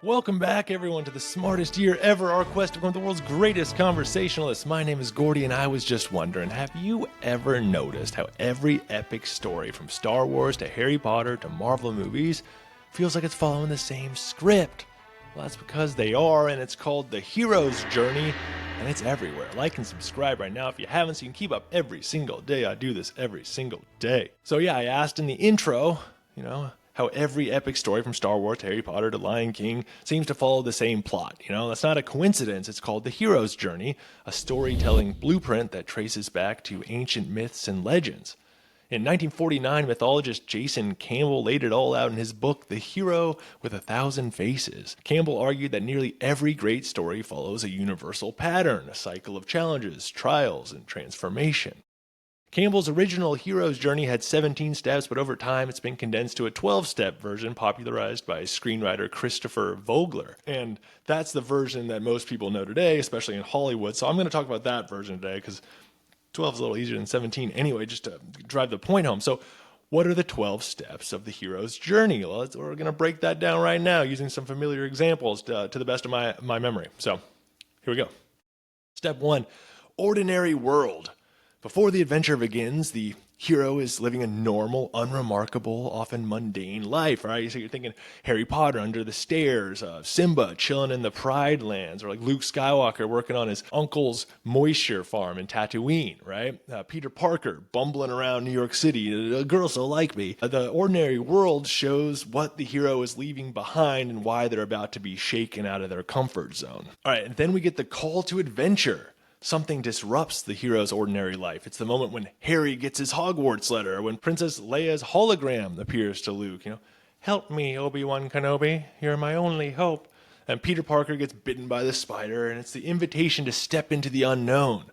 Welcome back, everyone, to the smartest year ever, our quest to become the world's greatest conversationalists. My name is Gordy, and I was just wondering, have you ever noticed how every epic story, from Star Wars to Harry Potter to Marvel movies, feels like it's following the same script? Well, that's because they are, and it's called The Hero's Journey, and it's everywhere. Like and subscribe right now if you haven't, so you can keep up every single day. I do this every single day. So yeah, I asked in the intro, how every epic story from Star Wars to Harry Potter to Lion King seems to follow the same plot. That's not a coincidence. It's called The Hero's Journey, a storytelling blueprint that traces back to ancient myths and legends. In 1949, mythologist Joseph Campbell laid it all out in his book, The Hero with 1,000 Faces. Campbell argued that nearly every great story follows a universal pattern, a cycle of challenges, trials, and transformation. Campbell's original hero's journey had 17 steps, but over time it's been condensed to a 12-step version popularized by screenwriter Christopher Vogler. And that's the version that most people know today, especially in Hollywood. So I'm going to talk about that version today because 12 is a little easier than 17 anyway, just to drive the point home. So what are the 12 steps of the hero's journey? Well, we're going to break that down right now using some familiar examples to the best of my memory. So here we go. Step 1, ordinary world. Before the adventure begins, the hero is living a normal, unremarkable, often mundane life, right? So you're thinking Harry Potter under the stairs, Simba chilling in the Pride Lands, or like Luke Skywalker working on his uncle's moisture farm in Tatooine, right? Peter Parker bumbling around New York City, a girl so like me. The ordinary world shows what the hero is leaving behind and why they're about to be shaken out of their comfort zone. All right, and then we get the call to adventure. Something disrupts the hero's ordinary life. It's the moment when Harry gets his Hogwarts letter, or when Princess Leia's hologram appears to Luke. Help me, Obi-Wan Kenobi, you're my only hope. And Peter Parker gets bitten by the spider, and it's the invitation to step into the unknown.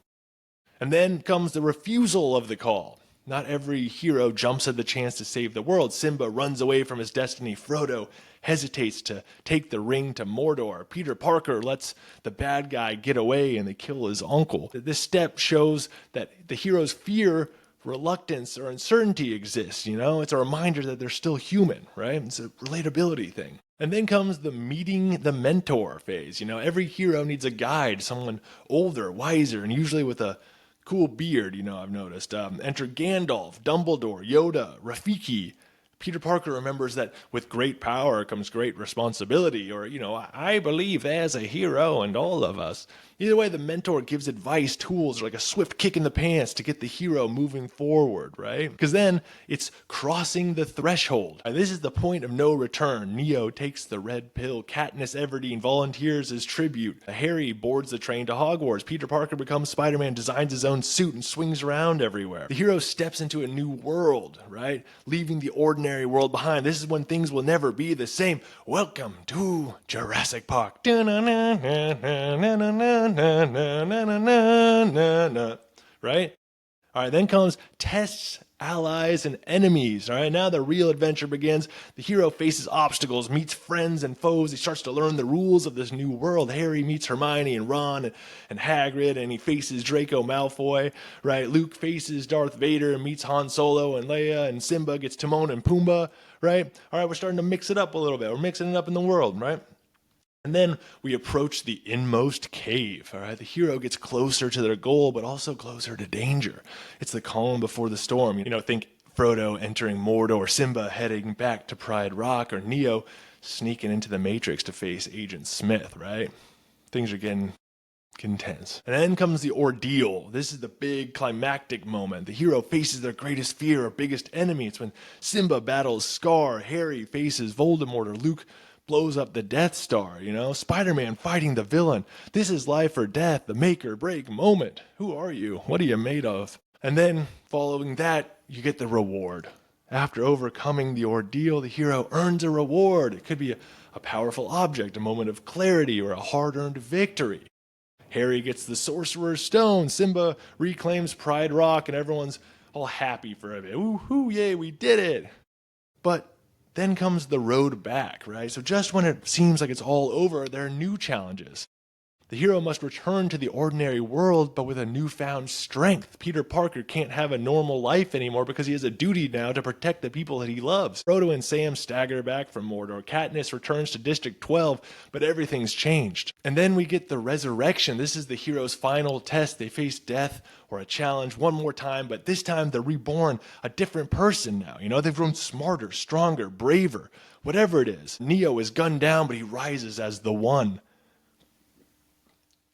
And then comes the refusal of the call. Not every hero jumps at the chance to save the world. Simba runs away from his destiny. Frodo hesitates to take the ring to Mordor. Peter Parker lets the bad guy get away and they kill his uncle. This step shows that the hero's fear, reluctance, or uncertainty exists. It's a reminder that they're still human, right? It's a relatability thing. And then comes the meeting the mentor phase. Every hero needs a guide, someone older, wiser, and usually with a cool beard, I've noticed. Enter Gandalf, Dumbledore, Yoda, Rafiki. Peter Parker remembers that with great power comes great responsibility, or, I believe there's a hero in all of us. Either way, the mentor gives advice, tools, or like a swift kick in the pants to get the hero moving forward, right? Because then it's crossing the threshold. And this is the point of no return. Neo takes the red pill. Katniss Everdeen volunteers as tribute. Harry boards the train to Hogwarts. Peter Parker becomes Spider-Man, designs his own suit, and swings around everywhere. The hero steps into a new world, right? Leaving the ordinary world behind. This is when things will never be the same. Welcome to Jurassic Park. Right? All right, then comes tests, allies, and enemies. All right, now the real adventure begins. The hero faces obstacles, meets friends and foes. He starts to learn the rules of this new world. Harry meets Hermione and Ron and Hagrid, and he faces Draco Malfoy. Right? Luke faces Darth Vader and meets Han Solo and Leia, and Simba gets Timon and Pumbaa. Right? All right, we're starting to mix it up a little bit. We're mixing it up in the world, right? And then we approach the inmost cave, all right? The hero gets closer to their goal, but also closer to danger. It's the calm before the storm. Think Frodo entering Mordor, Simba heading back to Pride Rock, or Neo sneaking into the Matrix to face Agent Smith, right? Things are getting intense. And then comes the ordeal. This is the big climactic moment. The hero faces their greatest fear or biggest enemy. It's when Simba battles Scar, Harry faces Voldemort, or Luke blows up the Death Star, Spider-Man fighting the villain. This is life or death, the make or break moment. Who are you? What are you made of? And then, following that, you get the reward. After overcoming the ordeal, the hero earns a reward. It could be a powerful object, a moment of clarity, or a hard-earned victory. Harry gets the Sorcerer's Stone. Simba reclaims Pride Rock, and everyone's all happy for a bit. Woohoo, yay, we did it! But then comes the road back, right? So just when it seems like it's all over, there are new challenges. The hero must return to the ordinary world, but with a newfound strength. Peter Parker can't have a normal life anymore because he has a duty now to protect the people that he loves. Frodo and Sam stagger back from Mordor. Katniss returns to District 12, but everything's changed. And then we get the resurrection. This is the hero's final test. They face death or a challenge one more time, but this time they're reborn a different person now. You know, they've grown smarter, stronger, braver, whatever it is. Neo is gunned down, but he rises as the one.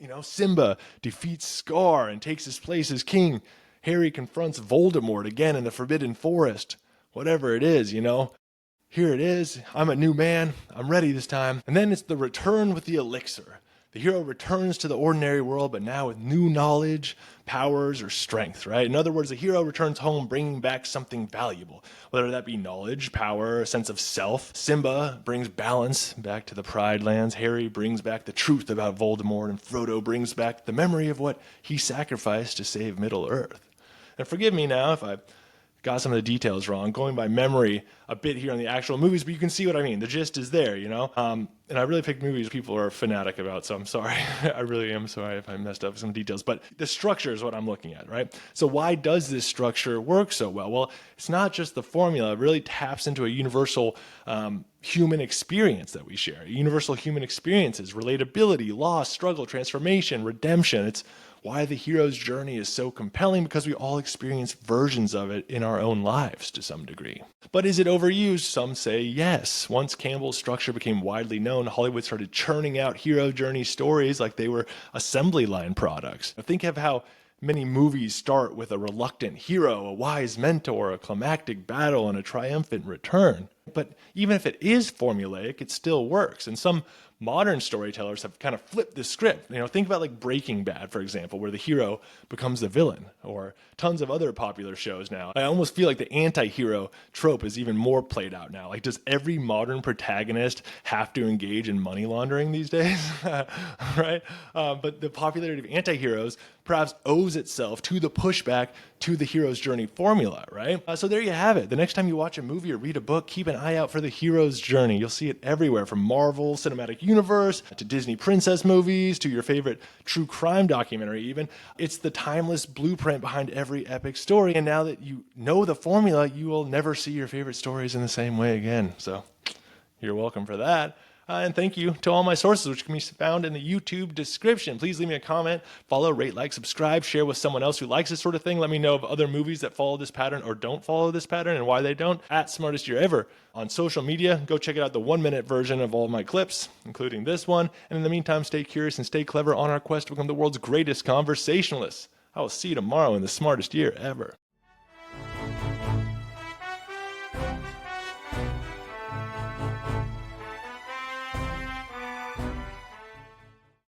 You know, Simba defeats Scar and takes his place as king. Harry confronts Voldemort again in the Forbidden Forest. Whatever it is, you know. Here it is. I'm a new man. I'm ready this time. And then it's the return with the Elixir. The hero returns to the ordinary world, but now with new knowledge, powers, or strength, right? In other words, the hero returns home bringing back something valuable, whether that be knowledge, power, a sense of self. Simba brings balance back to the Pride Lands. Harry brings back the truth about Voldemort, and Frodo brings back the memory of what he sacrificed to save Middle-earth. And forgive me now if I got some of the details wrong, going by memory a bit here on the actual movies, but you can see what I mean. The gist is there, you know? And I really picked movies people are fanatic about, so I'm sorry. I really am sorry if I messed up some details. But the structure is what I'm looking at, right? So why does this structure work so well? Well, it's not just the formula. It really taps into a universal human experience that we share. Universal human experiences, relatability, loss, struggle, transformation, redemption. It's why the hero's journey is so compelling, because we all experience versions of it in our own lives to some degree. But is it overused? Some say yes. Once Campbell's structure became widely known, Hollywood started churning out hero journey stories like they were assembly line products. Think of how many movies start with a reluctant hero, a wise mentor, a climactic battle, and a triumphant return. But even if it is formulaic, it still works. And some modern storytellers have kind of flipped the script. You know, think about like Breaking Bad, for example, where the hero becomes the villain, or tons of other popular shows now. I almost feel like the anti-hero trope is even more played out now. Like, does every modern protagonist have to engage in money laundering these days? Right? But the popularity of anti-heroes perhaps owes itself to the pushback to the hero's journey formula, right? So there you have it. The next time you watch a movie or read a book, keep an eye out for the hero's journey. You'll see it everywhere, from Marvel Cinematic Universe to Disney princess movies to your favorite true crime documentary even. It's the timeless blueprint behind every epic story. And now that you know the formula, you will never see your favorite stories in the same way again. So you're welcome for that. And thank you to all my sources, which can be found in the YouTube description. Please leave me a comment, follow, rate, like, subscribe, share with someone else who likes this sort of thing. Let me know of other movies that follow this pattern or don't follow this pattern and why they don't. At Smartest Year Ever on social media. Go check out the 1-minute version of all my clips, including this one. And in the meantime, stay curious and stay clever on our quest to become the world's greatest conversationalists. I will see you tomorrow in the Smartest Year Ever.